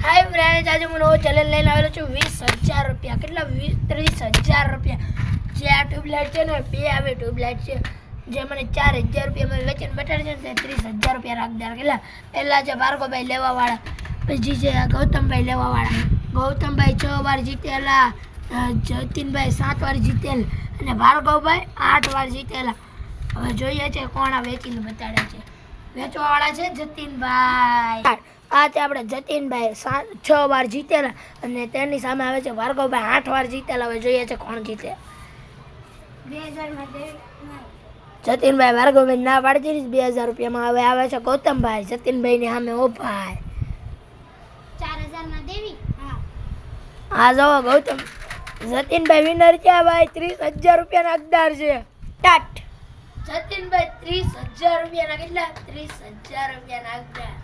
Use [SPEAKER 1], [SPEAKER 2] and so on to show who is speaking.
[SPEAKER 1] Hi friends, આજે હું નવો ચેલેન્જ લઈને આવેલો છું 20,000 રૂપિયા. કેટલા? 30,000 રૂપિયા. જે આ ટ્યુબલાઇટ છે ને, બે આવે ટ્યુબલાઇટ છે, જે મને 4,000 રૂપિયામાં વેચીને બતાડે છે ને, તે 30,000 રૂપિયા રાખદાર. કેટલા? પહેલાં છે ભાર્ગવભાઈ લેવાવાળા, પછી છે ગૌતમભાઈ લેવાવાળા. ગૌતમભાઈ 6 વાર જીતેલા, જતીનભાઈ 7 વાર જીતેલ અને ભાર્ગવભાઈ 8 વાર જીતેલા. હવે જોઈએ છે કોણ આ વેચીને બતાડે છે. વેચવાવાળા છે જતીનભાઈ. આ તે આપણે જતીનભાઈ 6 વાર જીતેલા અને તેની સામે આવે છે ભાર્ગવભાઈ 8 વાર જીતેલા. હવે જોઈએ છે કોણ જીતે.
[SPEAKER 2] 2000
[SPEAKER 1] જતીનભાઈ ભાર્ગવભાઈ ના પાડી દીધી 2,000 રૂપિયામાં. હવે આવે છે ગૌતમભાઈ જતીનભાઈની સામે. ઓ ભાઈ
[SPEAKER 2] 4000 માં દેવી.
[SPEAKER 1] હા જવો ગૌતમ જતીનભાઈ વિનર છે ભાઈ. 30,000 રૂપિયાના હકદાર છે. ટાટ. જતીનભાઈ 30,000 રૂપિયાના કેટલા? 30,000 રૂપિયાના હકદાર.